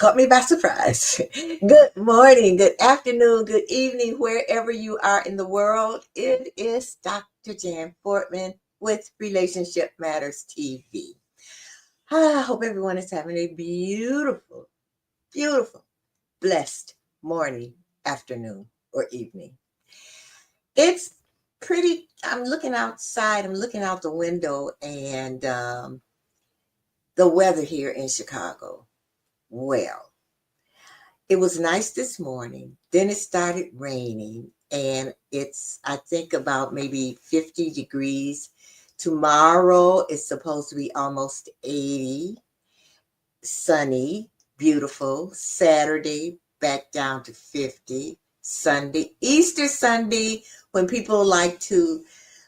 caught me by surprise. Good morning, good afternoon, good evening, wherever you are in the world. It is Dr. Jan Fortman with Relationship Matters TV. I hope everyone is having a beautiful, beautiful, blessed morning, afternoon, or evening. It's I'm looking outside, I'm looking out the window, and the weather here in Chicago. Well, it was nice this morning. Then it started raining, and it's, I think, about maybe 50 degrees. Tomorrow it's supposed to be almost 80, sunny, beautiful. Saturday, back down to 50. Sunday, Easter Sunday, when people like to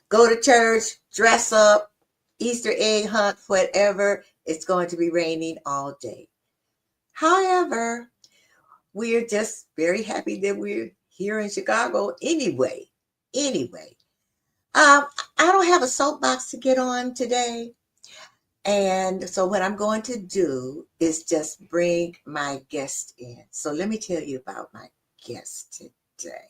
go to church, dress up, Easter egg hunt, whatever, it's going to be raining all day. However, we're just very happy that we're here in Chicago anyway. Anyway, I don't have a soapbox to get on today. And so what I'm going to do is just bring my guest in. So let me tell you about my guest today.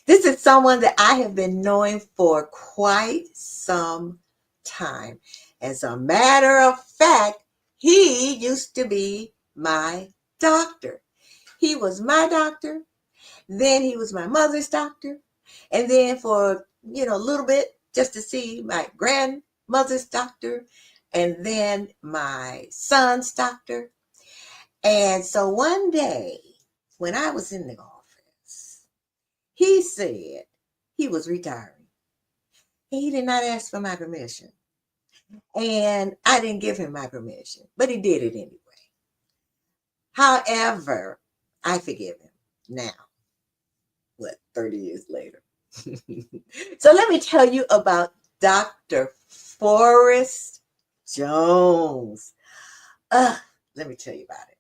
This is someone that I have been knowing for quite some time. As a matter of fact, he used to be my doctor. He was my doctor. Then he was my mother's doctor. And then for, a little bit, just to see my grandmother's doctor. And then my son's doctor. And so one day, when I was in the office, he said he was retiring. He did not ask for my permission. And I didn't give him my permission, but he did it anyway. However, I forgive him now. 30 years later. So let me tell you about Dr. Forrest Jones. Let me tell you about it.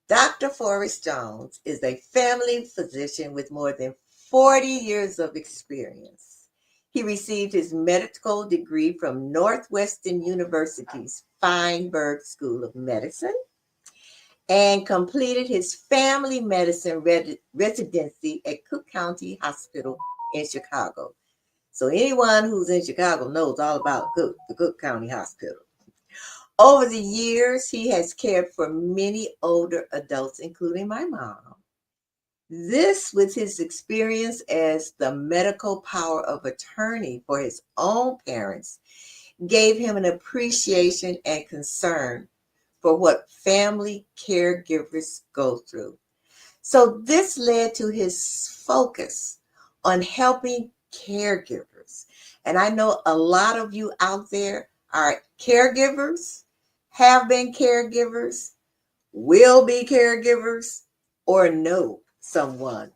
Dr. Forrest Jones is a family physician with more than 40 years of experience. He received his medical degree from Northwestern University's Feinberg School of Medicine and completed his family medicine residency at Cook County Hospital in Chicago. So anyone who's in Chicago knows all about the Cook County Hospital. Over the years, he has cared for many older adults, including my mom. This, with his experience as the medical power of attorney for his own parents, gave him an appreciation and concern for what family caregivers go through. So this led to his focus on helping caregivers. And I know a lot of you out there are caregivers, have been caregivers, will be caregivers, or know someone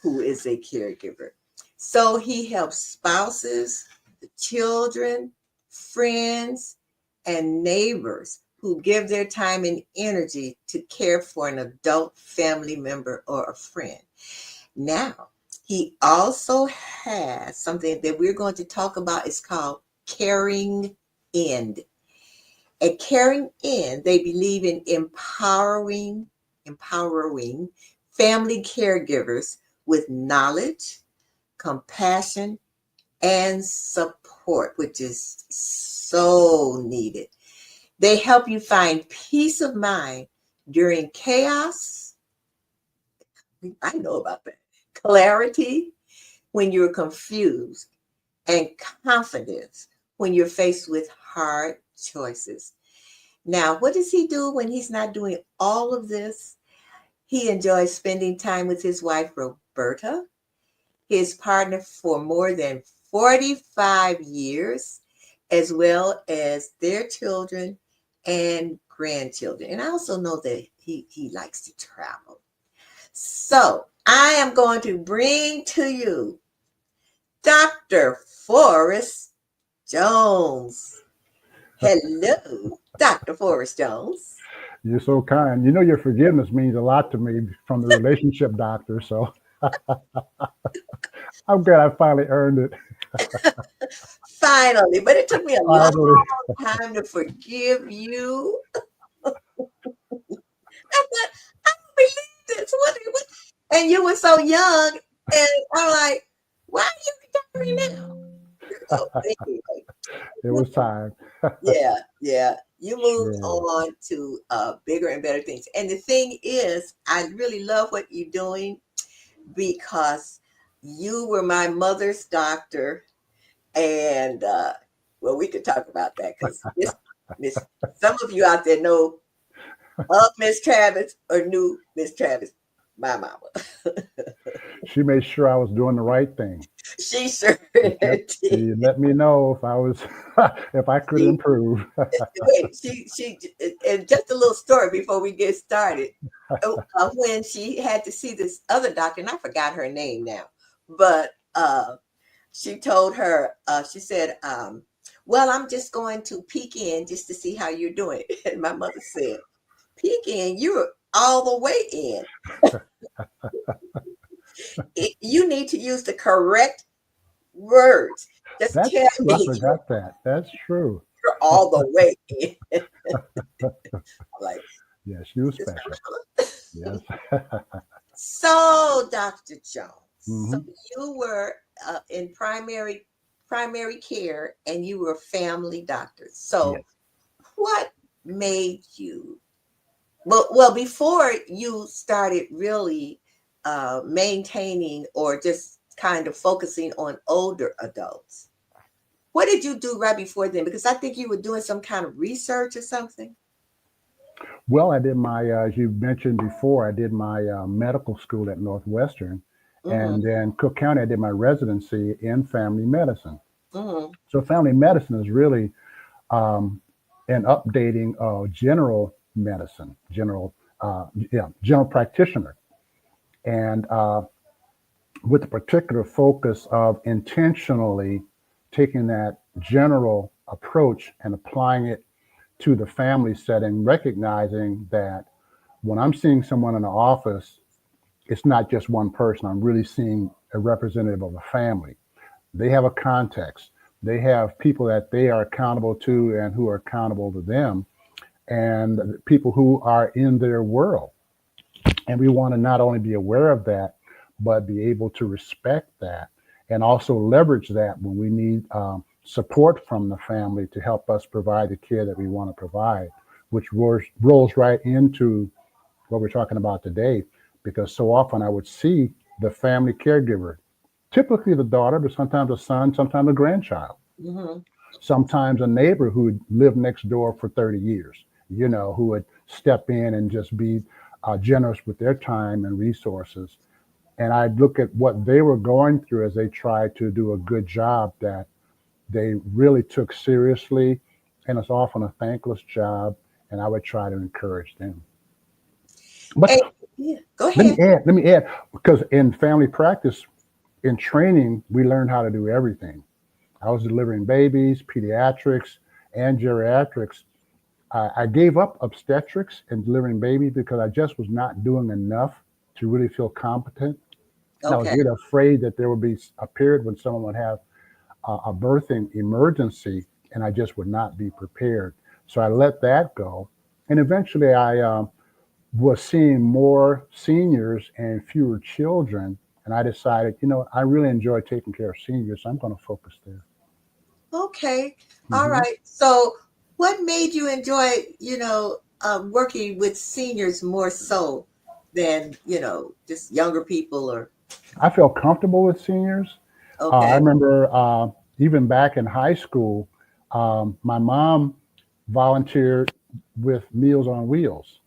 who is a caregiver. So he helps spouses, the children, friends, and neighbors who give their time and energy to care for an adult family member or a friend. Now, he also has something that we're going to talk about. It's called Caring End. At Caring End, they believe in empowering family caregivers with knowledge, compassion, and support, which is so needed. They help you find peace of mind during chaos. I know about that. Clarity when you're confused, and confidence when you're faced with hard choices. Now, what does he do when he's not doing all of this? He enjoys spending time with his wife, Roberta, his partner for more than 45 years, as well as their children and grandchildren. And I also know that he likes to travel. So I am going to bring to you Dr. Forrest Jones. Hello, Dr. Forrest Jones. You're so kind. Your forgiveness means a lot to me from the relationship doctor. So I'm glad I finally earned it. Finally, but it took me a long Finally. time to forgive you. I thought, I don't believe this. What? And you were so young, and I'm like, why are you retiring now? So anyway, It was time. yeah, yeah. You moved Sure. on to bigger and better things. And the thing is, I really love what you're doing because you were my mother's doctor. And well, we could talk about that because Miss, some of you out there know of Miss Travis or knew Miss Travis, my mama. She made sure I was doing the right thing. She sure She kept, did. she let me know if I was, if I could She, improve. wait, and just a little story before we get started. When she had to see this other doctor, and I forgot her name now, but she told her, she said, well, I'm just going to peek in just to see how you're doing. And my mother said, peek in, you're all the way in. You need to use the correct words. Just That's tell true. I me forgot that. That's true. you're all the way in. I'm like, Yeah, she was Sister special. Mama. Yes. So, Dr. Jones, so Hmm. you were in primary care and you were a family doctor. So, Yes. what made you well before you started really maintaining or just kind of focusing on older adults? What did you do right before then? Because I think you were doing some kind of research or something. Well, I did my, as you mentioned before, I did my medical school at Northwestern. Mm-hmm, And then Cook County, I did my residency in family medicine. mm-hmm, So family medicine is really um, an updating of general medicine, general practitioner. And with the particular focus of intentionally taking that general approach and applying it to the family setting, recognizing that when I'm seeing someone in the office, it's not just one person. I'm really seeing a representative of a family. They have a context. They have people that they are accountable to and who are accountable to them, and people who are in their world. And we want to not only be aware of that, but be able to respect that and also leverage that when we need support from the family to help us provide the care that we want to provide, which rolls right into what we're talking about today. Because so often I would see the family caregiver, typically the daughter, but sometimes a son, sometimes a grandchild, mm-hmm. sometimes a neighbor who had lived next door for 30 years, who would step in and just be generous with their time and resources. And I'd look at what they were going through as they tried to do a good job that they really took seriously. And it's often a thankless job. And I would try to encourage them. But And yeah, go let me ahead. add, let me add, because in family practice, in training, we learned how to do everything. I was delivering babies, pediatrics, and geriatrics. I gave up obstetrics and delivering babies because I just was not doing enough to really feel competent. And I was Okay. really afraid that there would be a period when someone would have a birthing emergency and I just would not be prepared. So I let that go. And eventually I was seeing more seniors and fewer children. And I decided, I really enjoy taking care of seniors. So I'm going to focus there. Okay. All Hmm. right. So, what made you enjoy, working with seniors more so than, just younger people or, I felt comfortable with seniors. I okay. remember even back in high school, my mom volunteered with Meals on Wheels.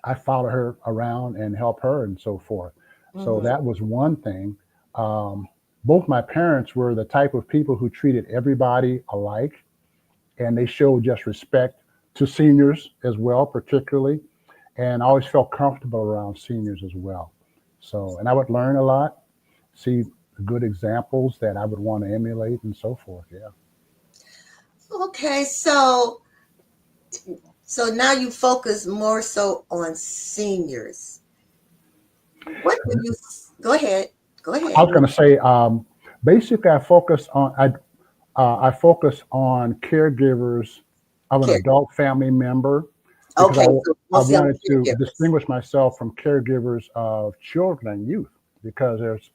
I follow her around and help her and so forth. So Mm-hmm. that was one thing. Um, Both my parents were the type of people who treated everybody alike, and they showed just respect to seniors as well, particularly. And I always felt comfortable around seniors as well. So, and I would learn a lot, see good examples that I would want to emulate and so forth. Yeah. Okay. So now you focus more so on seniors. What do you go ahead? Go I ahead. was going to say, basically, I focus on caregivers of an Care. adult family member, because Okay, so I mostly on wanted to caregivers. distinguish myself from caregivers of children and youth, because there's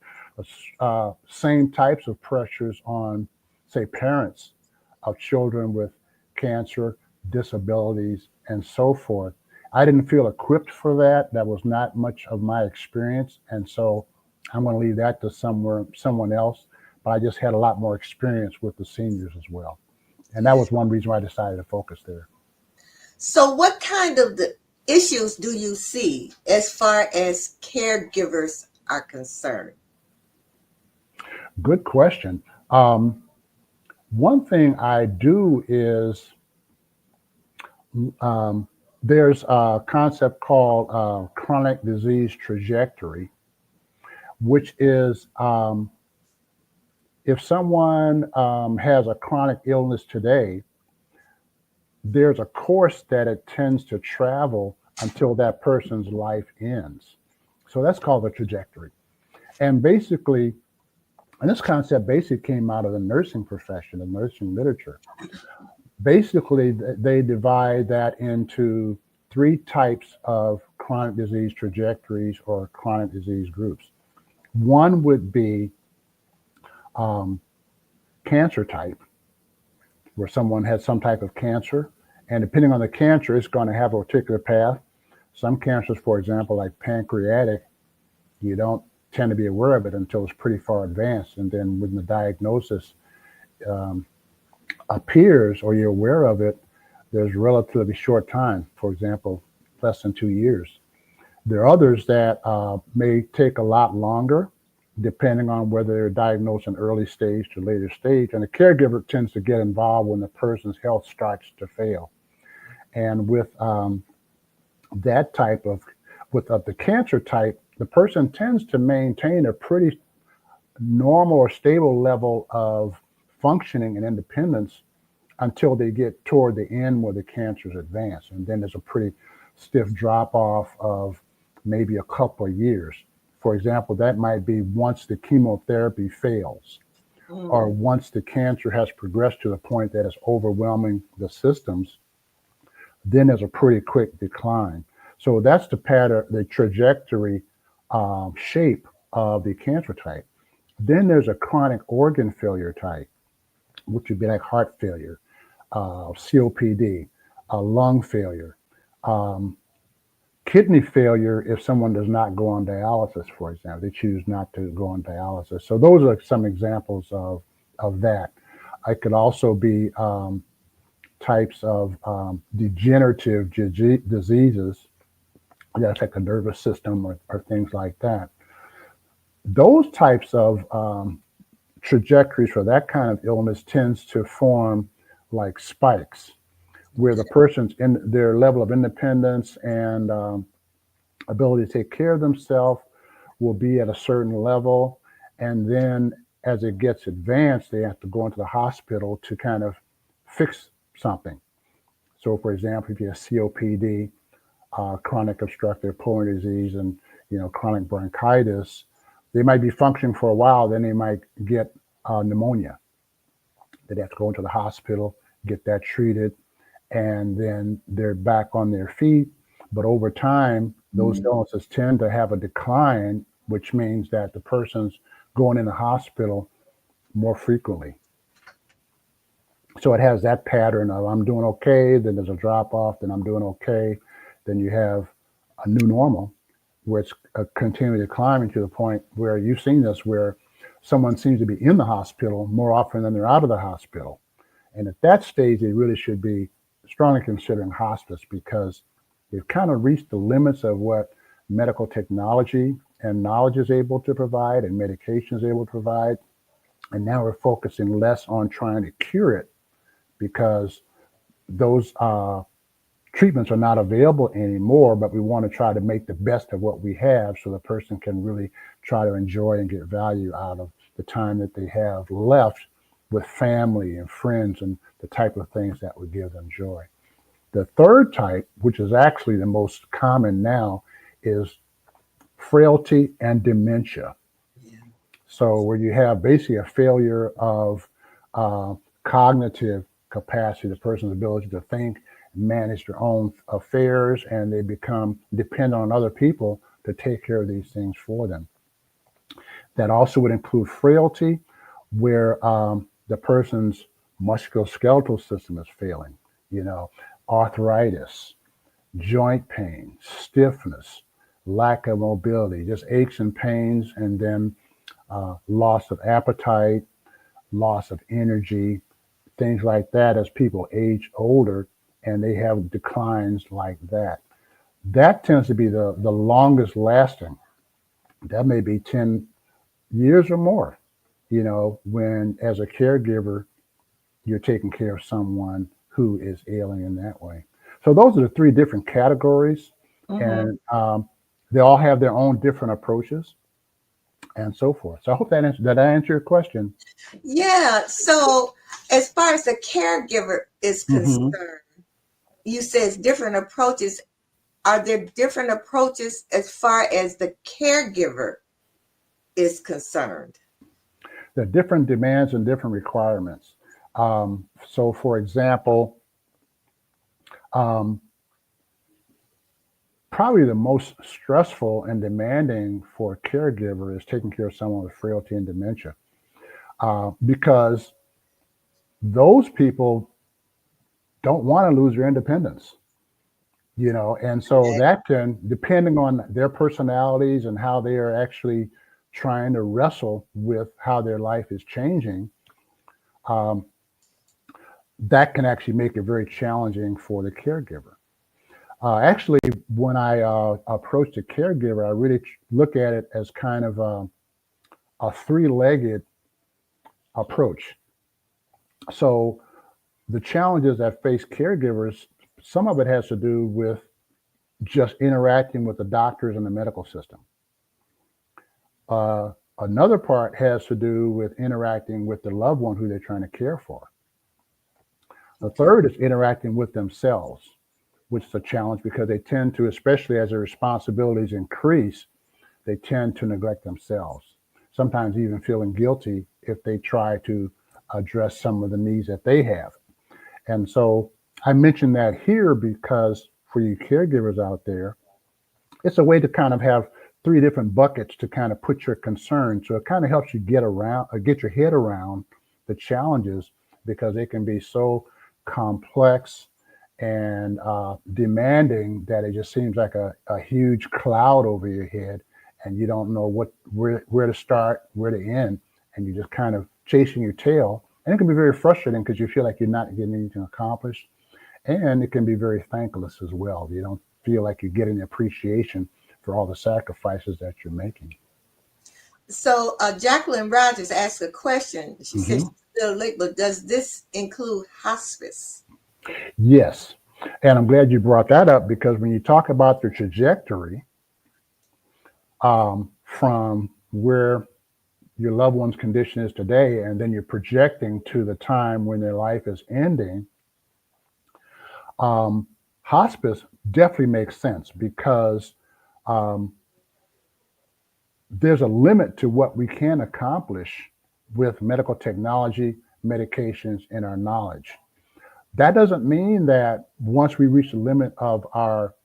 same types of pressures on, say, parents of children with cancer, disabilities, and so forth. I didn't feel equipped for that. That was not much of my experience, and so I'm going to leave that to someone else. But I just had a lot more experience with the seniors as well, and that was one reason why I decided to focus there. So, what kind of the issues do you see as far as caregivers are concerned? Good question. Um, One thing I do is, um, there's a concept called chronic disease trajectory, which is, if someone has a chronic illness today, there's a course that it tends to travel until that person's life ends. So that's called the trajectory. And basically, and this concept basically came out of the nursing profession, the nursing literature. Basically, they divide that into three types of chronic disease trajectories or chronic disease groups. One would be um, cancer type, where someone has some type of cancer, and depending on the cancer, it's going to have a particular path. Some cancers, for example, like pancreatic, you don't tend to be aware of it until it's pretty far advanced, and then when the diagnosis um, appears or you're aware of it, there's relatively short time, for example, less than 2 years. There are others that may take a lot longer, depending on whether they're diagnosed in early stage to later stage. And the caregiver tends to get involved when the person's health starts to fail. And with that type of, with the cancer type, the person tends to maintain a pretty normal or stable level of functioning and independence until they get toward the end where the cancer's advanced. And then there's a pretty stiff drop off of maybe a couple of years. For example, that might be once the chemotherapy fails, or Mm. once the cancer has progressed to the point that it's overwhelming the systems, then there's a pretty quick decline. So that's the pattern, the trajectory shape of the cancer type. Then there's a chronic organ failure type, which would be like heart failure, COPD, lung failure, um, kidney failure if someone does not go on dialysis, for example. They choose not to go on dialysis. So those are some examples of that. It could also be types of degenerative diseases that affect the nervous system, or things like that. Those types of trajectories for that kind of illness tends to form like spikes, where the person's in their level of independence and ability to take care of themselves will be at a certain level. And then as it gets advanced, they have to go into the hospital to kind of fix something. So, for example, if you have COPD, chronic obstructive pulmonary disease, and chronic bronchitis, they might be functioning for a while. Then they might get pneumonia. They'd have to go into the hospital, get that treated, and then they're back on their feet. But over time, those illnesses tend to have a decline, which means that the person's going in the hospital more frequently. So it has that pattern of I'm doing okay, then there's a drop off, then I'm doing okay, then you have a new normal where it's continually climbing to the point where you've seen this, where someone seems to be in the hospital more often than they're out of the hospital. And at that stage, they really should be strongly considering hospice, because they've kind of reached the limits of what medical technology and knowledge is able to provide and medication is able to provide. And now we're focusing less on trying to cure it, because those treatments are not available anymore, but we want to try to make the best of what we have so the person can really try to enjoy and get value out of the time that they have left with family and friends, and the type of things that would give them joy. The third type, which is actually the most common now, is frailty and dementia. Yeah. So where you have basically a failure of uh, cognitive capacity, the person's ability to think manage their own affairs, and they become dependent on other people to take care of these things for them. That also would include frailty, where the person's musculoskeletal system is failing, you know, arthritis, joint pain, stiffness, lack of mobility, just aches and pains, and then loss of appetite, loss of energy, things like that as people age older and they have declines like that. That tends to be the longest lasting. That may be 10 years or more, you know, when as a caregiver, you're taking care of someone who is ailing in that way. So those are the three different categories, Mm-hmm. and they all have their own different approaches and so forth. So I hope that I answer your question. Yeah. So, as far as the caregiver is Hmm. concerned, you says different approaches. Are there different approaches as far as the caregiver is concerned? There are different demands and different requirements. So, for example, um, probably the most stressful and demanding for a caregiver is taking care of someone with frailty and dementia, because those people don't want to lose their independence, you know, and so Okay. that can, depending on their personalities and how they are actually trying to wrestle with how their life is changing, um, that can actually make it very challenging for the caregiver. Actually, when I approach the caregiver, I really look at it as kind of a three-legged approach. So the challenges that face caregivers, some of it has to do with just interacting with the doctors and the medical system. Another part has to do with interacting with the loved one who they're trying to care for. The Okay. third is interacting with themselves, which is a challenge because they tend to, especially as their responsibilities increase, they tend to neglect themselves, sometimes even feeling guilty if they try to address some of the needs that they have. And so I mention that here because for you caregivers out there, it's a way to kind of have three different buckets to kind of put your concern. So it kind of helps you get around or get your head around the challenges because they can be so complex and demanding that it just seems like a huge cloud over your head and you don't know where to start, where to end, and you're just kind of chasing your tail. And it can be very frustrating because you feel like you're not getting anything accomplished. And it can be very thankless as well. You don't feel like you're getting appreciation for all the sacrifices that you're making. So, Jacqueline Rogers asked a question. She said Hmm. she's still late, but does this include hospice? Yes. And I'm glad you brought that up because when you talk about the trajectory from where your loved one's condition is today, and then you're projecting to the time when their life is ending, um, hospice definitely makes sense because um, there's a limit to what we can accomplish with medical technology, medications, and our knowledge. That doesn't mean that once we reach the limit of our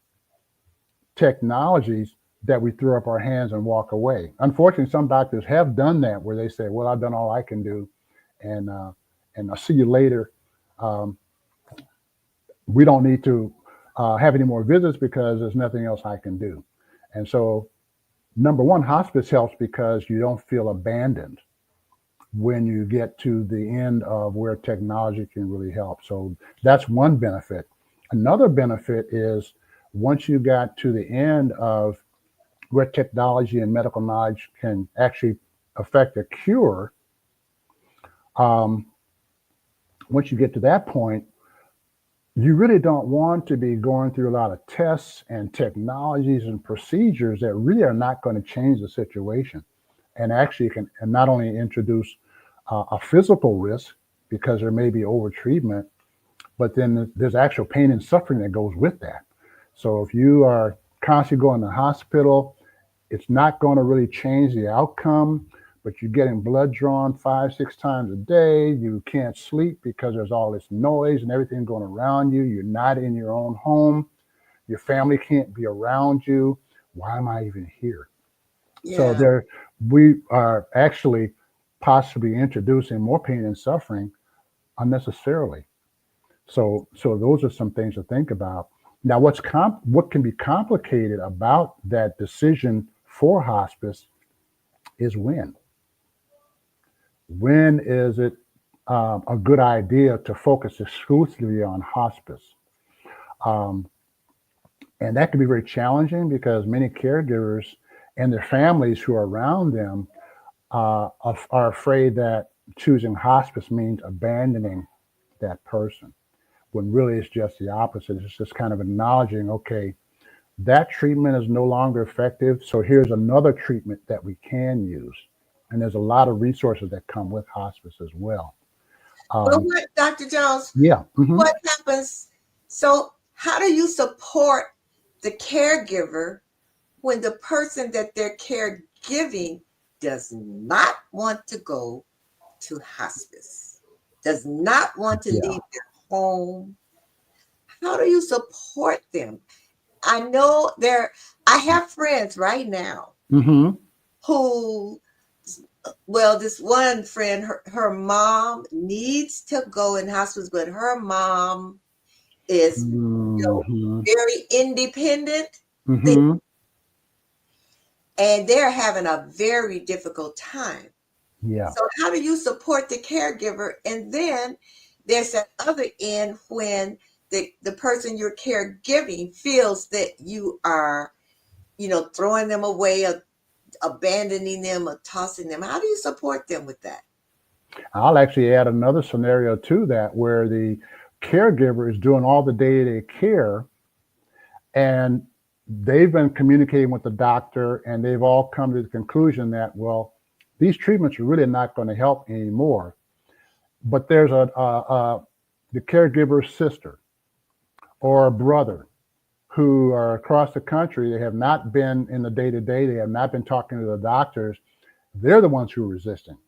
technologies that we throw up our hands and walk away. Unfortunately, some doctors have done that where they say, "Well, I've done all I can do, and I'll see you later. Um, we don't need to have any more visits because there's nothing else I can do." And so, number one, hospice helps because you don't feel abandoned when you get to the end of where technology can really help. So that's one benefit. Another benefit is once you got to the end of where technology and medical knowledge can actually affect a cure, um, once you get to that point, you really don't want to be going through a lot of tests and technologies and procedures that really are not going to change the situation and actually can and not only introduce a physical risk because there may be over treatment, but then there's actual pain and suffering that goes with that. So if you are constantly going to the hospital, it's not going to really change the outcome, but you're getting blood drawn 5, 6 times a day. You can't sleep because there's all this noise and everything going around you. You're not in your own home. Your family can't be around you. Why am I even here? So Yeah. there, we are actually possibly introducing more pain and suffering unnecessarily. So those are some things to think about. Now, what can be complicated about that decision for hospice is when. When is it a good idea to focus exclusively on hospice? Um, and that can be very challenging because many caregivers and their families who are around them are afraid that choosing hospice means abandoning that person, when really it's just the opposite. It's just kind of acknowledging, okay, that treatment is no longer effective, so here's another treatment that we can use. And there's a lot of resources that come with hospice as well. But Um, what, Dr. Jones, yeah. Hmm. what happens? So, how do you support the caregiver when the person that they're caregiving does not want to go to hospice, does not want to Yeah. leave their home? How do you support them? I know I have friends right now Hmm. who, well, this one friend, her mom needs to go in hospice, but her mom is, Hmm. very independent, Hmm. and they're having a very difficult time. Yeah. So how do you support the caregiver? And then there's that other end when the person you're caregiving feels that you are, throwing them away or abandoning them or tossing them. How do you support them with that? I'll actually add another scenario to that where the caregiver is doing all the day-to-day care, and they've been communicating with the doctor, and they've all come to the conclusion that, well, these treatments are really not going to help anymore. But there's the caregiver's sister or a brother who are across the country. They have not been in the day to day. They have not been talking to the doctors. They're the ones who are resisting.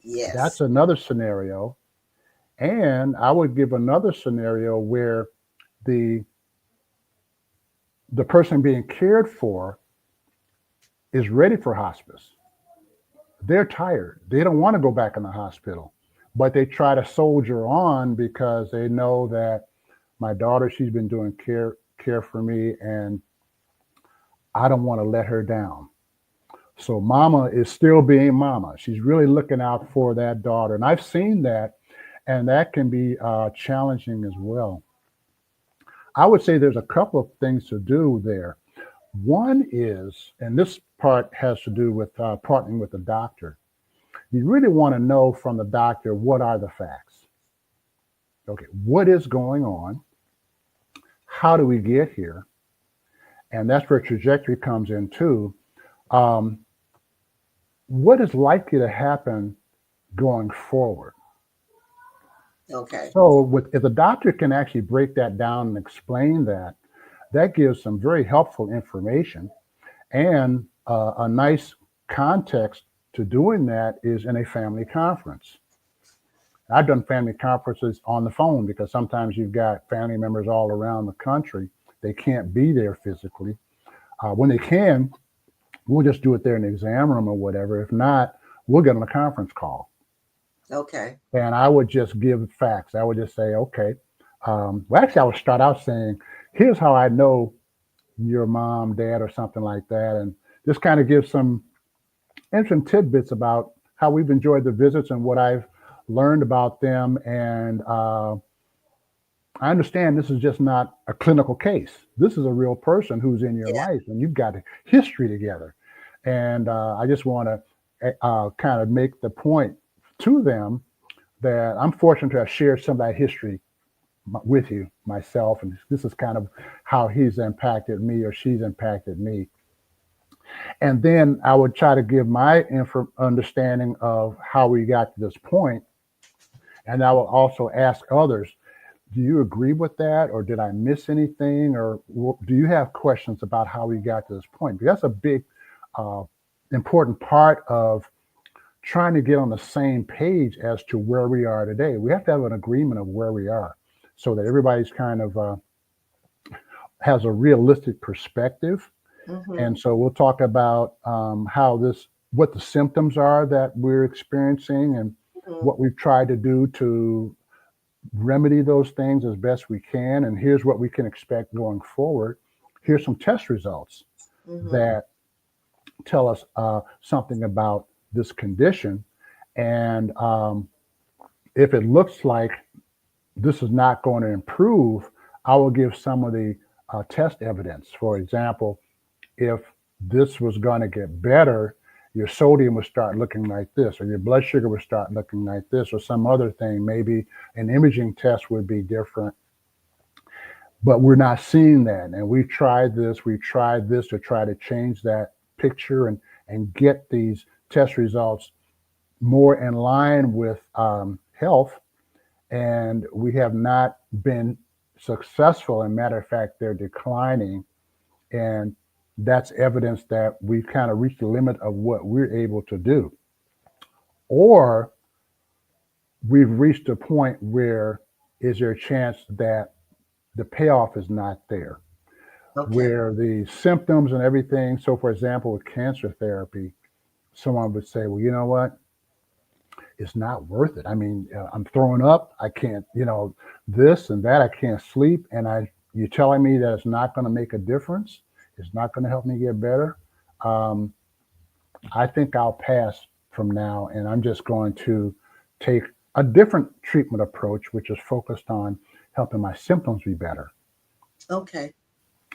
That's Yes. another scenario. And I would give another scenario where the the person being cared for is ready for hospice. They're tired. They don't want to go back in the hospital, but they try to soldier on because they know that my daughter, she's been doing care for me, and I don't want to let her down. So mama is still being mama. She's really looking out for that daughter, and I've seen that, and that can be challenging as well. I would say there's a couple of things to do there. One is, and this part has to do with partnering with the doctor. You really want to know from the doctor, what are the facts? Okay, what is going on? How do we get here? And that's where trajectory comes in too. Um, what is likely to happen going forward? Okay. So, if the doctor can actually break that down and explain that, that gives some very helpful information. And a nice context to doing that is in a family conference. I've done family conferences on the phone because sometimes you've got family members all around the country. They can't be there physically. When they can, we'll just do it there in the exam room or whatever. If not, we'll get on a conference call. Okay. And I would just give facts. I would just say, okay. Well, actually, I would start out saying, here's how I know your mom, dad, or something like that. And just kind of give some interesting tidbits about how we've enjoyed the visits and what I've learned about them. And I understand this is just not a clinical case. This is a real person who's in your Yeah. life, and you've got a history together. And I just want to kind of make the point to them that I'm fortunate to have shared some of that history with you myself, and this is kind of how he's impacted me or she's impacted me. And then I would try to give my understanding of how we got to this point, and I will also ask others, do you agree with that, or did I miss anything, or do you have questions about how we got to this point? Because that's a big, uh, important part of trying to get on the same page as to where we are today. We have to have an agreement of where we are so that everybody's kind of has a realistic perspective. Mm-hmm. And so we'll talk about what the symptoms are that we're experiencing and Mm-hmm. what we've tried to do to remedy those things as best we can. And here's what we can expect going forward. Here's some test results Mm-hmm. that tell us something about this condition. And if it looks like this is not going to improve, I will give some of the test evidence. For example, if this was going to get better, your sodium would start looking like this, or your blood sugar would start looking like this, or some other thing. Maybe an imaging test would be different, but we're not seeing that. And we tried this to try to change that picture and get these test results more in line with health. And we have not been successful. And matter of fact, they're declining. And that's evidence that we've kind of reached the limit of what we're able to do. Or we've reached a point where is there a chance that the payoff is not there, Okay. where the symptoms and everything. So, for example, with cancer therapy, someone would say, well, you know what? It's not worth it. I mean, I'm throwing up. I can't, this and that. I can't sleep. And you're telling me that it's not going to make a difference. It's not going to help me get better. Um, I think I'll pass from now, and I'm just going to take a different treatment approach, which is focused on helping my symptoms be better. Okay.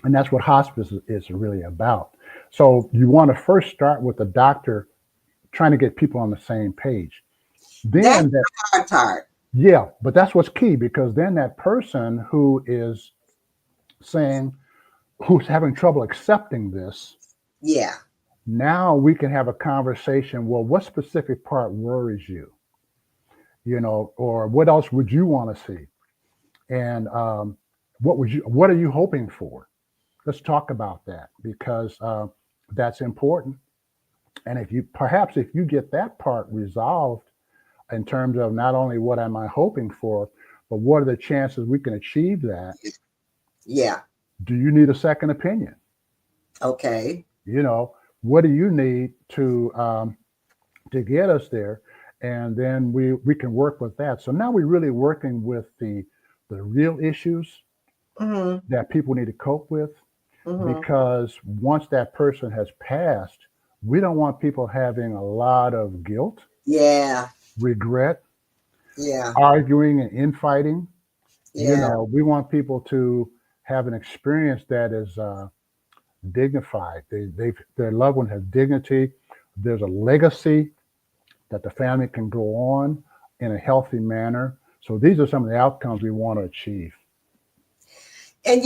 And that's what hospice is really about. So you want to first start with the doctor trying to get people on the same page. That's Then that, the hard part. yeah, but that's what's key because then that person who is saying, who's having trouble accepting this, Yeah. now we can have a conversation. Well, what specific part worries you? Or what else would you want to see? And what are you hoping for? Let's talk about that because that's important. And if you get that part resolved in terms of not only what am I hoping for, but what are the chances we can achieve that? Yeah. Do you need a second opinion? Okay. You know, what do you need to get us there? And then we can work with that. So now we're really working with the real issues Mm-hmm. that people need to cope with Mm-hmm. because once that person has passed, we don't want people having a lot of guilt, Yeah. regret, Yeah. arguing and infighting. Yeah. We want people to have an experience that is dignified. Their loved one has dignity. There's a legacy that the family can go on in a healthy manner. So these are some of the outcomes we want to achieve. And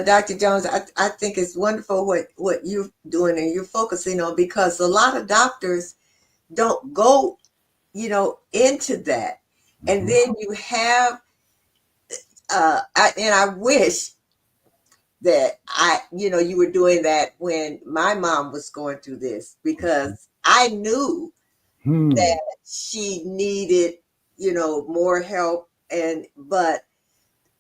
Dr. Jones, I think it's wonderful what you're doing and you're focusing on because a lot of doctors don't go, into that. And Hmm. then you have, and I wish that you were doing that when my mom was going through this because I knew Hmm. that she needed, more help but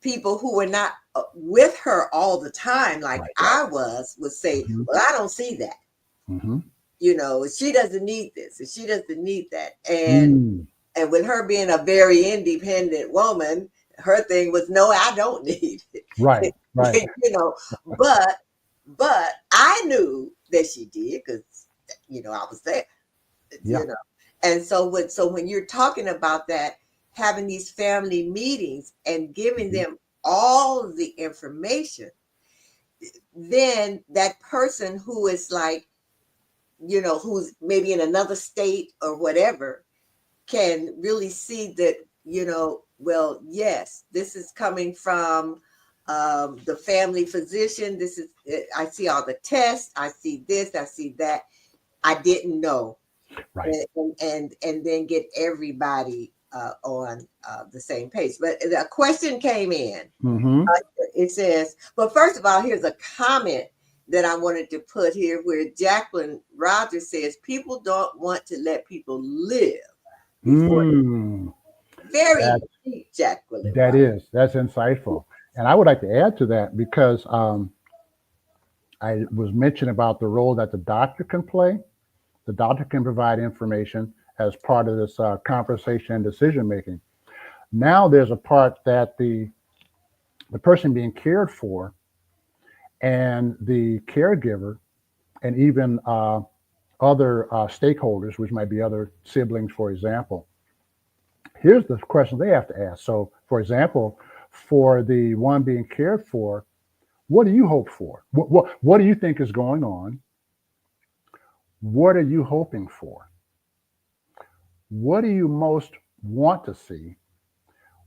people who were not with her all the time, like Right. I was, would say, Hmm. well, I don't see that. Hmm. She doesn't need this and she doesn't need that. Mm. And with her being a very independent woman, her thing was, no, I don't need Right. it. Right. But I knew that she did because I was there, Yeah. you know. And so when you're talking about that, having these family meetings and giving Hmm. them all of the information, then that person who is like, who's maybe in another state or whatever, can really see that, well, yes, this is coming from the family physician. I see all the tests. I see this. I see that. I didn't know. Right. And then get everybody on the same page. But a question came in. Hmm. It says, but first of all, here's a comment that I wanted to put here where Jacqueline Rogers says people don't want to let people live before. Mm, Very that deep, Jacqueline that's insightful. And I would like to add to that because I was mentioning about the role that the doctor can play. The doctor can provide information as part of this conversation and decision making. Now there's a part that the person being cared for and the caregiver and even other stakeholders, which might be other siblings, for example. Here's the question they have to ask. So, for example, for the one being cared for, what do you hope for? What do you think is going on? What are you hoping for? What do you most want to see?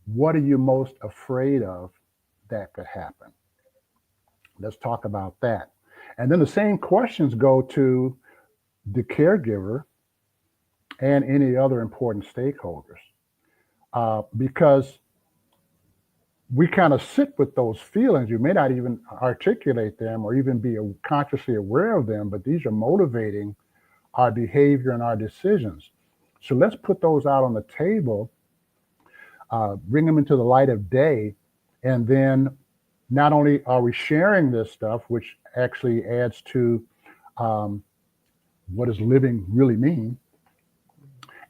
What are you most afraid of that could happen? Let's talk about that. And then the same questions go to the caregiver and any other important stakeholders because we kind of sit with those feelings. You may not even articulate them or even be consciously aware of them, but these are motivating our behavior and our decisions. So let's put those out on the table, bring them into the light of day, and then not only are we sharing this stuff, which actually adds to um, what does living really mean,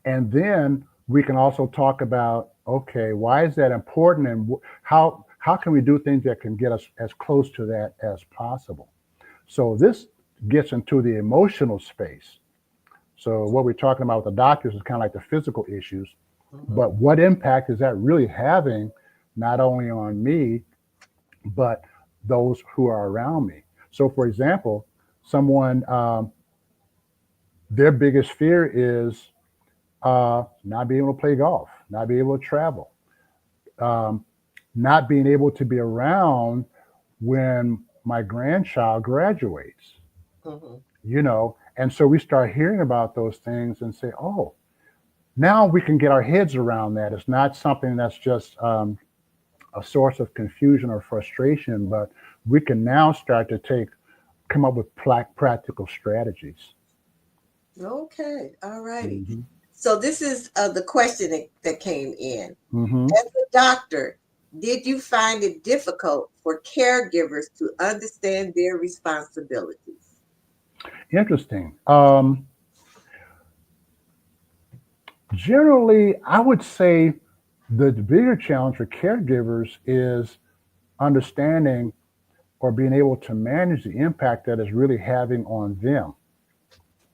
and then we can also talk about, okay, why is that important, and how can we do things that can get us as close to that as possible. So this gets into the emotional space. So what we're talking about with the doctors is kind of like the physical issues, Rogers. but what impact is that really having, not only on me, but those who are around me? So, for example, someone, their biggest fear is not being able to play golf, not being able to travel, um, not being able to be around when my grandchild graduates, Mhm. And so we start hearing about those things and say, oh, now we can get our heads around that. It's not something that's just a source of confusion or frustration, but we can now start to come up with practical strategies. Okay, all righty. Hmm. So this is the question that came in. Hmm. As a doctor, did you find it difficult for caregivers to understand their responsibilities? Interesting. Generally, I would say the bigger challenge for caregivers is understanding or being able to manage the impact that is really having on them.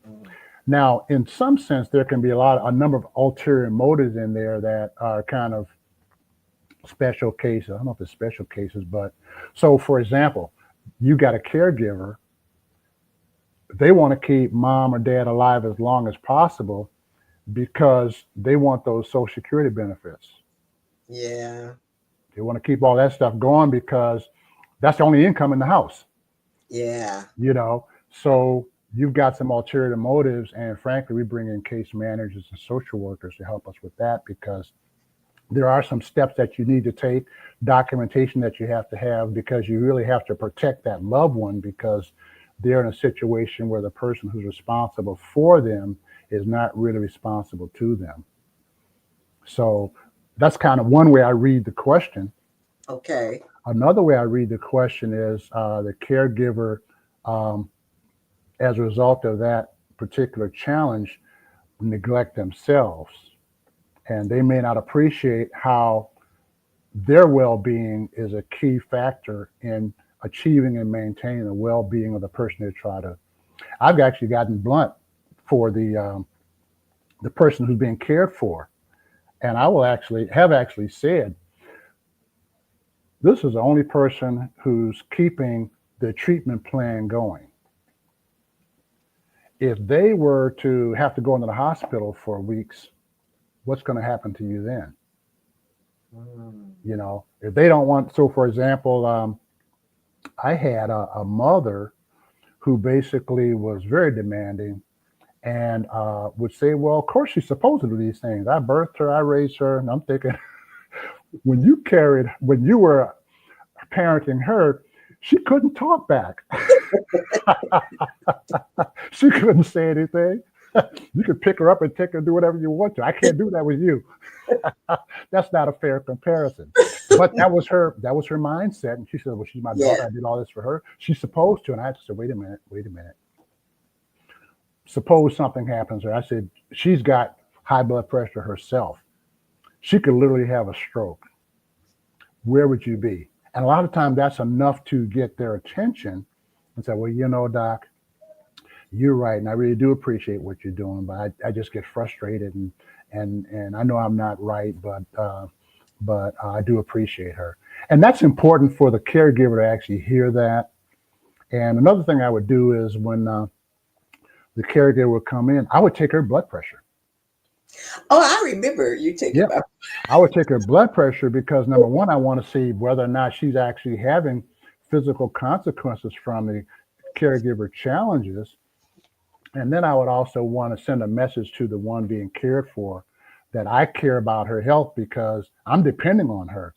Mm. Now, in some sense, there can be a number of ulterior motives in there that are kind of special cases. I don't know if it's special cases, but so for example, you got a caregiver, they want to keep mom or dad alive as long as possible because they want those social security benefits. Yeah, They want to keep all that stuff going because that's the only income in the house, yeah. you know. So you've got some ulterior motives, and frankly, we bring in case managers and social workers to help us with that because there are some steps that you need to take, documentation that you have to have because you really have to protect that loved one because they're in a situation where the person who's responsible for them is not really responsible to them. So that's kind of one way I read the question. Okay. Another way I read the question is the caregiver, um, as a result of that particular challenge, neglect themselves. And they may not appreciate how their well-being is a key factor in achieving and maintaining the well-being of the person they try to. I've actually gotten blunt for the person who's being cared for, and I will actually said this is the only person who's keeping the treatment plan going. If they were to have to go into the hospital for weeks, what's going to happen to you then? Mm. If they don't want. So, for example, I had a mother who basically was very demanding and would say, well, of course she's supposed to do these things. I birthed her, I raised her. And I'm thinking, when you were parenting her, she couldn't talk back. She couldn't say anything. You could pick her up and take her and do whatever you want to. I can't do that with you. That's not a fair comparison. But that was her mindset. And she said, well, she's my daughter. Yeah. I did all this for her. She's supposed to. And I had to say, wait a minute, wait a minute. Suppose something happens to her. I said, she's got high blood pressure herself. She could literally have a stroke. Where would you be? And a lot of times that's enough to get their attention and say, well, doc, you're right. And I really do appreciate what you're doing, but I just get frustrated and I know I'm not right, but I do appreciate her. And that's important for the caregiver to actually hear that. And another thing I would do is when the caregiver would come in, I would take her blood pressure. Oh, I remember you taking Yeah, my. I would take her blood pressure because number one, I want to see whether or not she's actually having physical consequences from the caregiver challenges. And then I would also want to send a message to the one being cared for that I care about her health because I'm depending on her.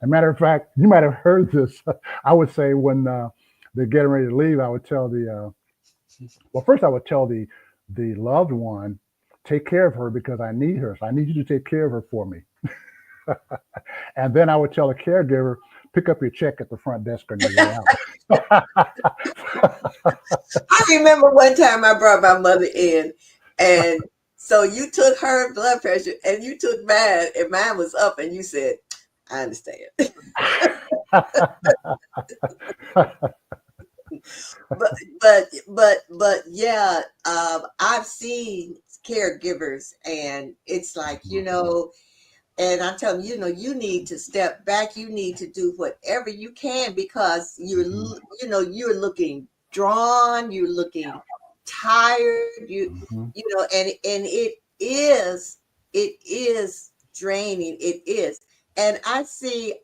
As a matter of fact, you might have heard this. I would say when they're getting ready to leave, I would tell well, first I would tell the loved one, take care of her because I need her. So I need you to take care of her for me. And then I would tell the caregiver, pick up your check at the front desk on your way out. I remember one time I brought my mother in, and so you took her blood pressure and you took mine, and mine was up, and you said, "I understand." but yeah, I've seen caregivers, and it's like, and I'm telling you, you need to step back. You need to do whatever you can because Mhm, you're looking drawn, you're looking tired, mhm, and it is draining. It is. And I see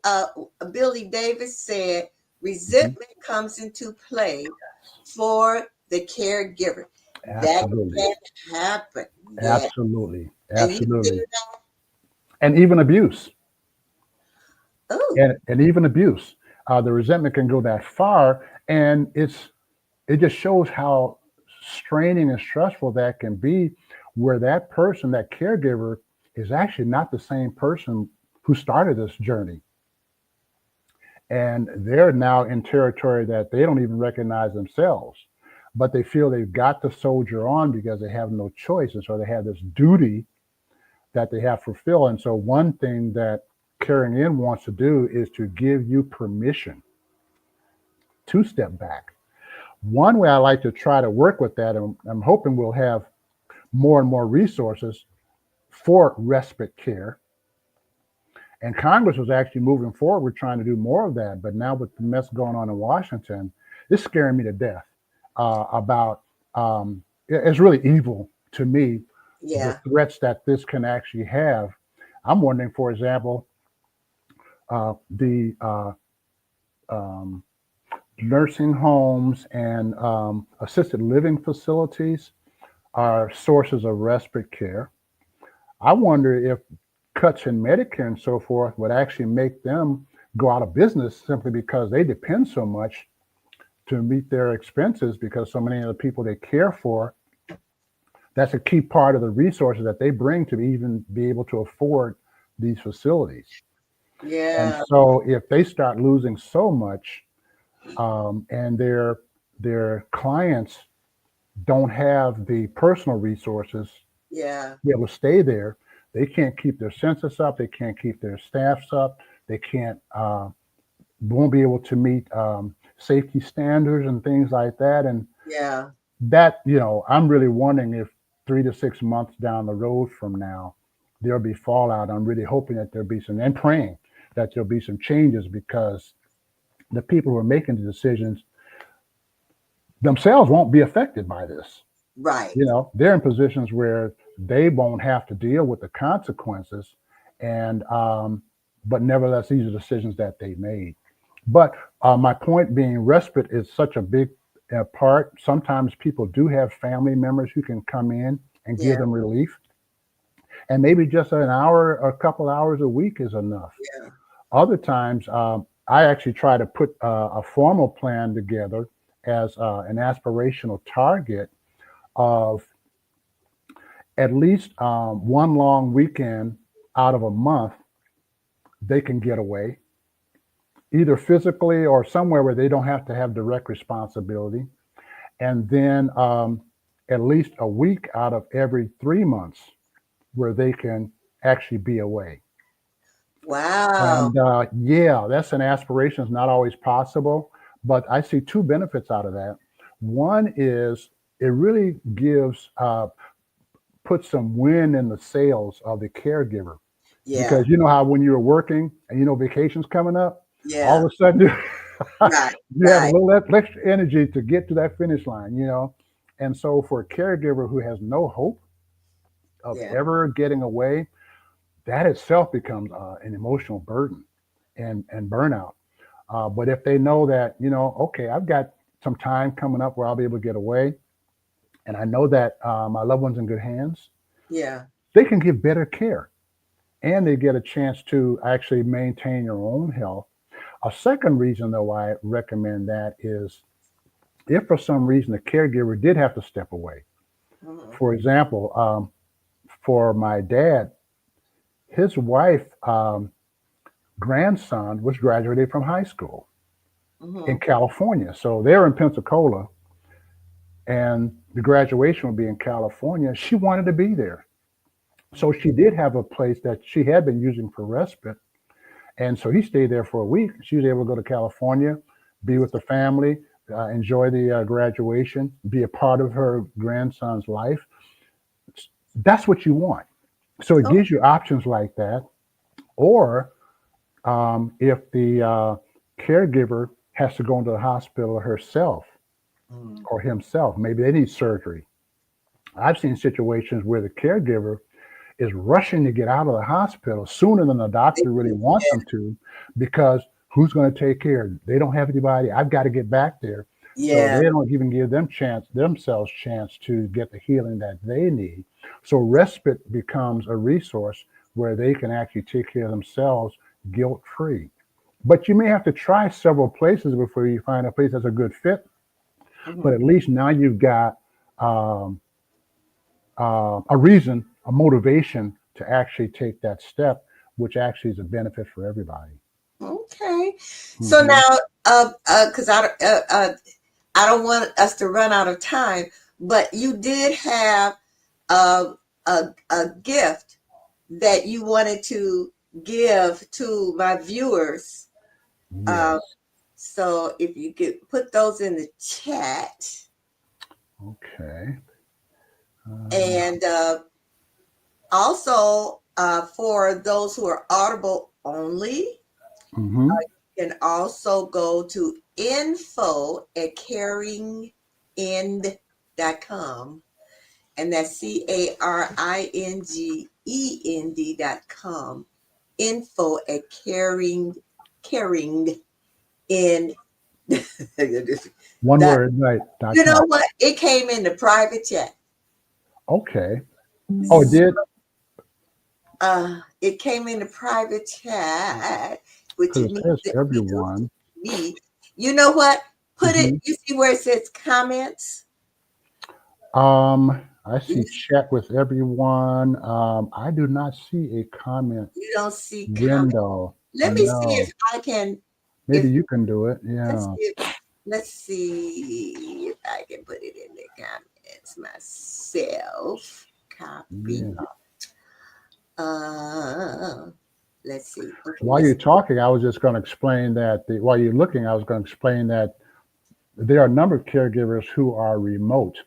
Billy Davis said mhm. resentment comes into play for the caregiver. That Absolutely. can happen. Yeah. Absolutely. And you see Absolutely. that? And even abuse. Oh, And even abuse. The resentment can go that far. And it just shows how straining and stressful that can be, where that person, that caregiver, is actually not the same person who started this journey. And they're now in territory that they don't even recognize themselves. But they feel they've got to soldier on because they have no choice. And so they have this duty that they have to fulfill. And so one thing that Caring In wants to do is to give you permission to step back. One way I like to try to work with that, and I'm hoping we'll have more and more resources for respite care. And Congress was actually moving forward with trying to do more of that. But now with the mess going on in Washington, it's scaring me to death about it's really evil to me, the yeah. threats that this can actually have. I'm wondering, for example, the um, nursing homes and assisted living facilities are sources of respite care. I wonder if cuts in Medicare and so forth would actually make them go out of business simply because they depend so much to meet their expenses because so many of the people they care for, that's a key part of the resources that they bring to even be able to afford these facilities. And Yeah. so if they start losing so much and their clients don't have the personal resources Yeah. to be able to stay there, they can't keep their census up, they can't keep their staffs up, they can't won't be able to meet safety standards and things like that. And Yeah. that, I'm really wondering if 3 to 6 months down the road from now, there'll be fallout. I'm really hoping that there'll be some, and praying that there'll be some changes because the people who are making the decisions themselves won't be affected by this. Right. They're in positions where they won't have to deal with the consequences, and but nevertheless, these are decisions that they made. But my point being, respite is such a big part. Sometimes people do have family members who can come in and give Yeah. them relief, and maybe just an hour or a couple hours a week is enough. Other times, I actually try to put a formal plan together as an aspirational target of at least one long weekend out of a month they can get away, either physically or somewhere where they don't have to have direct responsibility. And then at least a week out of every 3 months where they can actually be away. Wow. And yeah, that's an aspiration. It's not always possible, but I see two benefits out of that. One is it really puts some wind in the sails of the caregiver, Yeah. because you know how when you're working and you know vacation's coming up, all Yeah. of a sudden Right. you have a Right. little extra energy to get to that finish line, you know. And so for a caregiver who has no hope of Yeah. ever getting away, that itself becomes an emotional burden and burnout. But if they know that, you know, okay, I've got some time coming up where I'll be able to get away, and I know that my loved one's in good hands, Yeah. they can give better care and they get a chance to actually maintain your own health. A second reason, though, I recommend that is if for some reason the caregiver did have to step away. Mhm. For example, for my dad, his wife grandson was graduated from high school in Mhm. California. So they're in Pensacola and the graduation would be in California. She wanted to be there. So Mhm. she did have a place that she had been using for respite. And so he stayed there for a week. She was able to go to California, be with the family, enjoy the graduation, be a part of her grandson's life. That's what you want. So it Oh. gives you options like that. Or if the caregiver has to go into the hospital herself Mhm. or himself, maybe they need surgery. I've seen situations where the caregiver is rushing to get out of the hospital sooner than the doctor really wants them to, because who's going to take care? They don't have anybody. I've got to get back there. So Yeah. they don't even give themselves chance to get the healing that they need. So respite becomes a resource where they can actually take care of themselves guilt free. But you may have to try several places before you find a place that's a good fit. But Mhm. at least now you've got um, a reason, a motivation to actually take that step, which actually is a benefit for everybody. Okay. So Hmm. now, because I don't want us to run out of time, but you did have a a gift that you wanted to give to my viewers. Uh, Yes. so if you could put those in the chat, Okay. Uh, and also for those who are Audible only, hmm. you can also go to info at caringend.com, and that's caringend.com. Info at caring in. One That, word, right? you know .com. what? It came in the private chat. Okay. Oh, it did, It came in the private chat, which because it it means says that it goes to everyone. me. You know what? Put it. Hmm. You see where it says comments. I You, see chat with everyone. I do not see a comment you don't see comment. window. Let me see if No. I can. Maybe If you can do it. let's Yeah. see. Let's see if I can put it in the comments myself. Copy. Yeah. Uh, let's see. Okay, While let's. you're talking, I was just going to explain that while you're looking, I was going to explain that there are a number of caregivers who are remote.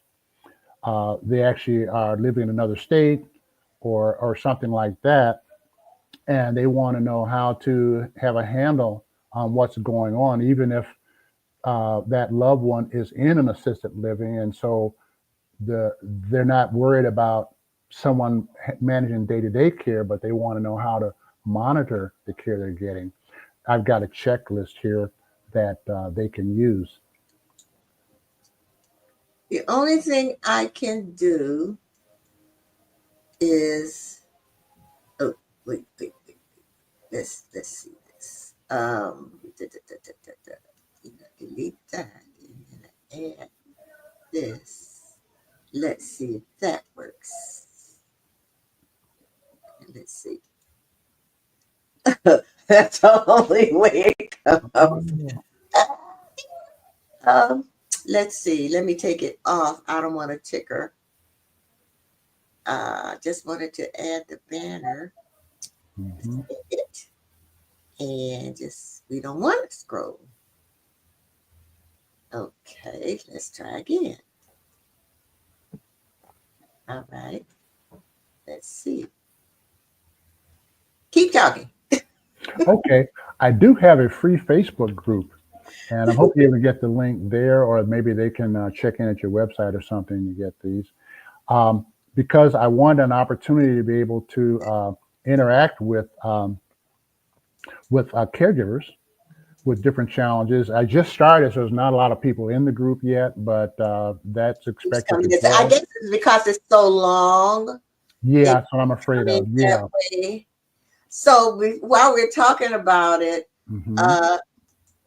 They actually are living in another state or something like that, and they want to know how to have a handle on what's going on, even if that loved one is in an assisted living, and so they're not worried about someone managing day-to-day care, but they want to know how to monitor the care they're getting. I've got a checklist here that they can use. The only thing I can do is. Oh, wait. Let's see this. Delete that. And this. Let's see if that works. Let's see. That's the only way it comes. Oh, Um, let's see. Let me take it off. I don't want a ticker. Just wanted to add the banner. mhm. It and just we don't want to scroll. Okay, let's try again. All right. Let's see. Keep talking. Okay. I do have a free Facebook group, and I'm hoping you can get the link there, or maybe they can check in at your website or something to get these. Because I want an opportunity to be able to interact with caregivers with different challenges. I just started, so there's not a lot of people in the group yet, but that's Keeps expected to coming. I grow. guess it's because it's so long. Yeah, It that's what I'm keeps afraid coming of. that Yeah. way. So while we're talking about it, Hmm. uh,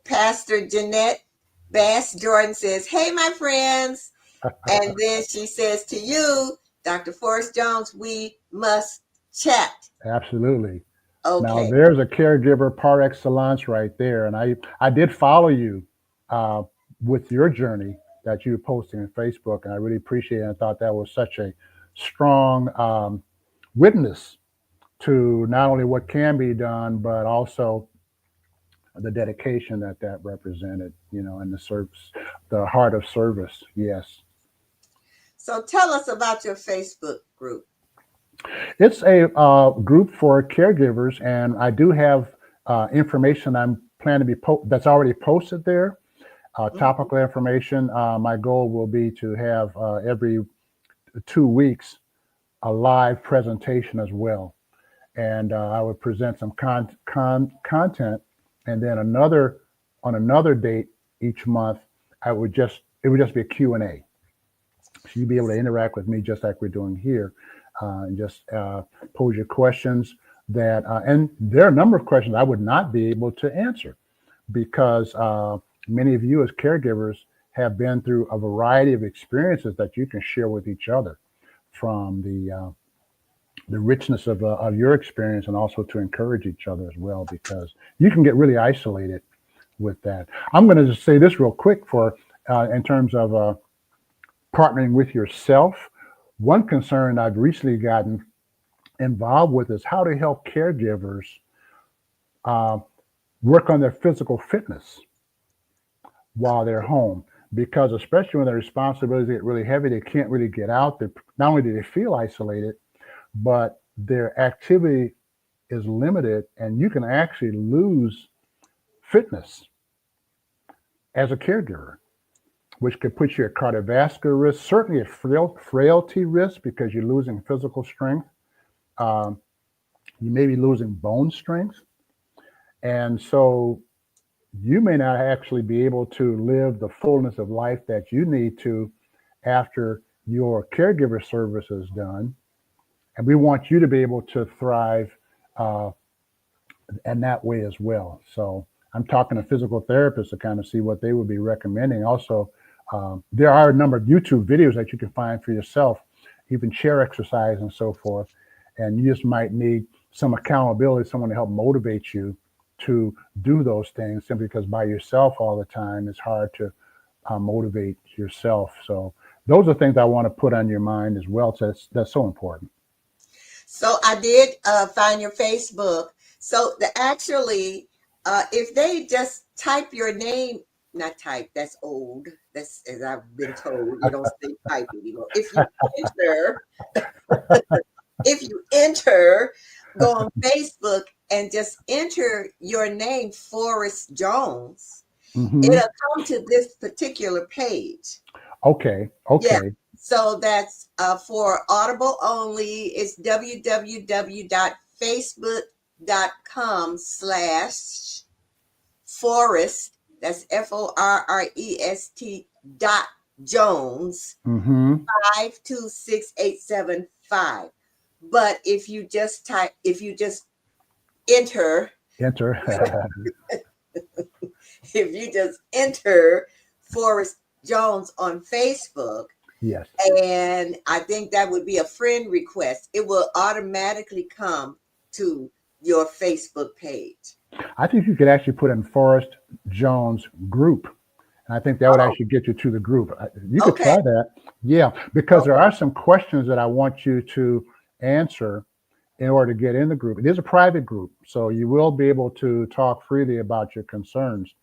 Pastor Jeanette Bass Jordan says, "Hey, my friends," and then she says to you, Dr. Forrest Jones, "We must chat." Absolutely. Now Okay. there's a caregiver par excellence right there, and I did follow you uh, with your journey that you were posting on Facebook, and I really appreciate it. I thought that was such a strong witness to not only what can be done, but also the dedication that that represented, and the service, the heart of service. Yes, So tell us about your Facebook group. it's a group for caregivers, and I do have information I'm planning to that's already posted there. Mhm. Topical information. My goal will be to have every 2 weeks a live presentation as well, and I would present some content, and then another on another date each month. It would just be a Q&A. So you'd be able to interact with me just like we're doing here, and just pose your questions. And there are a number of questions I would not be able to answer because many of you as caregivers have been through a variety of experiences that you can share with each other from the richness of your experience, and also to encourage each other as well, because you can get really isolated with that. I'm going to just say this real quick for in terms of partnering with yourself. One concern I've recently gotten involved with is how to help caregivers uh, work on their physical fitness while they're home. Because especially when their responsibilities get really heavy, they can't really get out. Not only do they feel isolated, but their activity is limited, and you can actually lose fitness as a caregiver, which could put you at cardiovascular risk, certainly at frailty risk because you're losing physical strength. Um, you may be losing bone strength. And so you may not actually be able to live the fullness of life that you need to after your caregiver service is done. And we want you to be able to thrive uh, in that way as well. So I'm talking to physical therapists to kind of see what they would be recommending. Also, there are a number of YouTube videos that you can find for yourself, even chair exercise and so forth. And you just might need some accountability, someone to help motivate you to do those things, simply because by yourself all the time it's hard to motivate yourself. So those are things I want to put on your mind as well. So that's so important. So I did find your Facebook. So actually, if they just type your name, not type, that's old. That's as I've been told. You don't say type anymore. Enter, if you enter, go on Facebook and just enter your name, Forrest Jones. Hmm. It'll come to this particular page. Okay. Yeah. Okay. So that's for Audible only. It's www.facebook.com/Forrest. That's Forrest .Jones Hmm. 526875. But if you just enter, Enter. if you just enter Forrest Jones on Facebook, Yes. and I think that would be a friend request. It will automatically come to your Facebook page. I think you could actually put in Forrest Jones group. And I think that would Oh, actually get you to the group. You could okay. try that. Yeah, because there Okay. are some questions that I want you to answer in order to get in the group. It is a private group, so you will be able to talk freely about your concerns.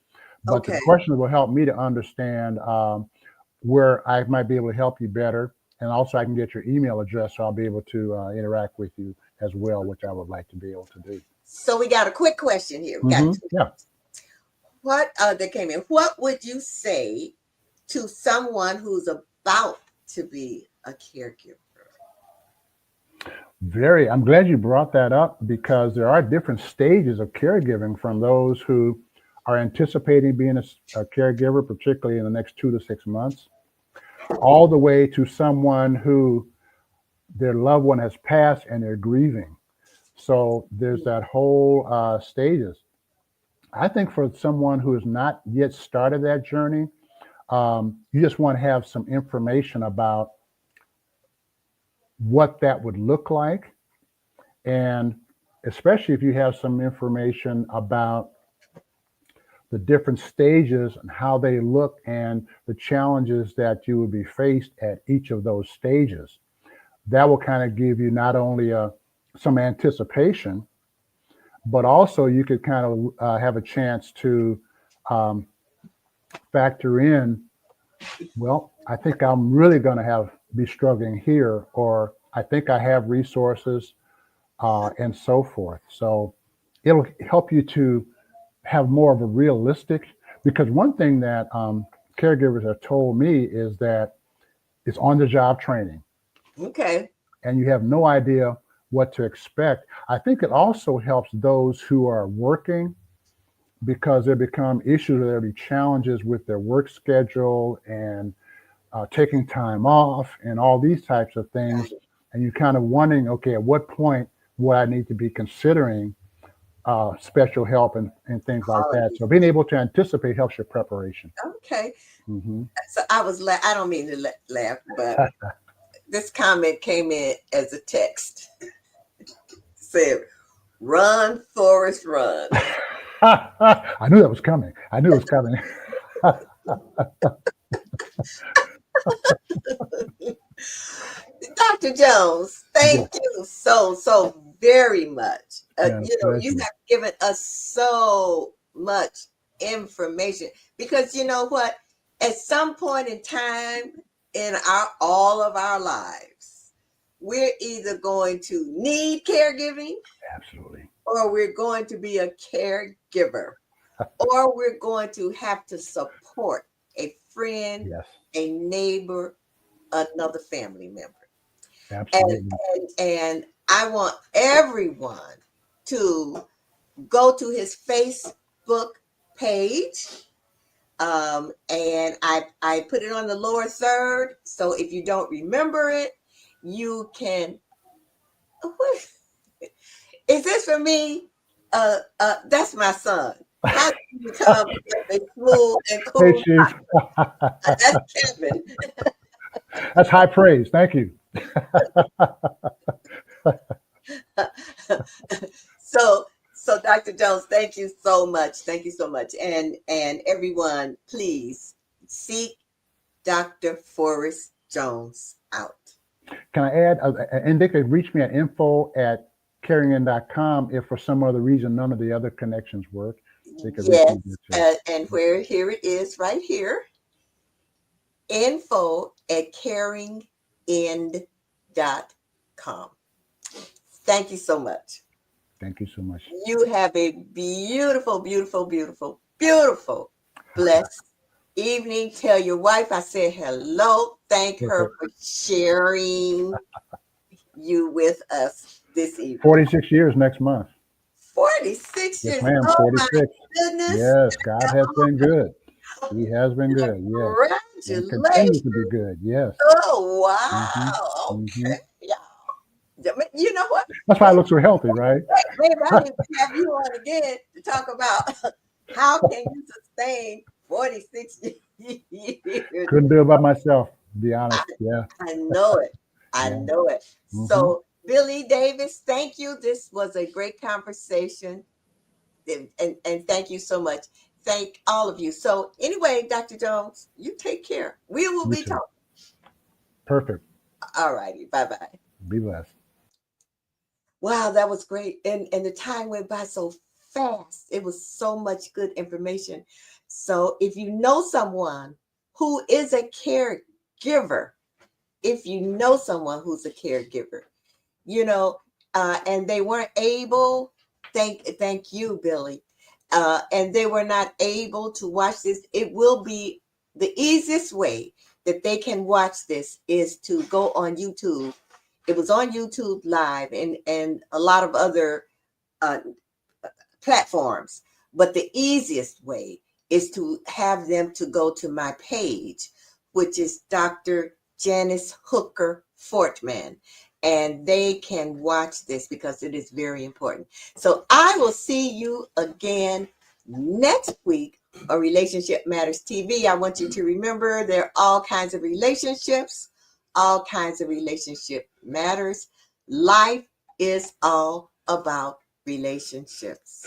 But the Okay. questions will help me to understand where I might be able to help you better. And also, I can get your email address, so I'll be able to interact with you as well, which I would like to be able to do. So we got a quick question here. We got two. Yeah. What that came in? What would you say to someone who's about to be a caregiver? I'm glad you brought that up because there are different stages of caregiving from those who are anticipating being a caregiver, particularly in the next 2 to 6 months, all the way to someone who their loved one has passed and they're grieving. So there's that whole stages. I think for someone who has not yet started that journey, you just want to have some information about what that would look like. And especially if you have some information about the different stages and how they look and the challenges that you would be faced at each of those stages, that will kind of give you not only some anticipation, but also you could kind of have a chance to um, factor in, well, I think I'm really going to be struggling here, or I think I have resources, and so forth. So it'll help you to have more of a realistic, because one thing that caregivers have told me is that it's on the job training Okay. and you have no idea what to expect. I think it also helps those who are working because there become issues, there'll be challenges with their work schedule and taking time off and all these types of things. Right. And you're kind of wondering, okay, at what point would I need to be considering special help and things like All of that. these. So being able to anticipate helps your preparation. Okay. Hmm. So I don't mean to laugh, but this comment came in as a text. Said, "Run, Forrest, run." I knew that was coming. I knew it was coming. Dr. Jones, Yes, thank you so very much. yeah, You pleasure. have given us so much information because you know what? At some point in time in all of our lives, we're either going to need caregiving Absolutely. or we're going to be a caregiver or we're going to have to support a friend, Yes, a neighbor, another family member. And absolutely. and I want everyone to go to his Facebook page. And I put it on the lower third. So if you don't remember it, you can. What is this for me? That's my son. How do you become a smooth and Hey, cool? Chief. That's Kevin. That's high praise. Thank you. So Dr. Jones, thank you so much. Thank you so much. And everyone, please seek Dr. Forrest Jones out. Can I add? And they could reach me at info@carrying.com if for some other reason none of the other connections work. They could reach Yes, me there too. and where here it is right here, info@caringend.com. Thank you so much. Thank you so much. You have a beautiful, beautiful, beautiful, beautiful, blessed evening. Tell your wife I said hello. Thank Okay. her for sharing you with us this evening. 46 years next month. 46 Yes, years. ma'am. Oh my 46. goodness. Yes, God has been good. He has been good. Yes. And continues Congratulations. to be good. Yes. Oh, Hmm. wow. Hmm. Okay. Yeah. You know what? That's why I look so healthy, right? Maybe I need to have you on again to talk about how can you sustain 46 years. Couldn't do it by myself, to be honest. Yeah, I know it. I yeah. know it. Hmm. So, Billy Davis, thank you. This was a great conversation. And thank you so much. Thank all of you. So, anyway, Dr. Jones, you take care. We will You be too. talking. Perfect. All righty. Bye bye. Be blessed. Wow, that was great. And the time went by so fast. It was so much good information. So, if you know someone who is a caregiver, if you know someone who's a caregiver, you know, and they weren't able, thank you, Billy, and they were not able to watch this, it will be the easiest way that they can watch this is to go on YouTube. It was on YouTube Live and a lot of other uh, platforms. But the easiest way is to have them to go to my page, which is Dr. Janice Hooker Fortman. And they can watch this because it is very important. So I will see you again next week on Relationship Matters TV. I want you to remember there are all kinds of relationships, all kinds of relationship matters. Life is all about relationships.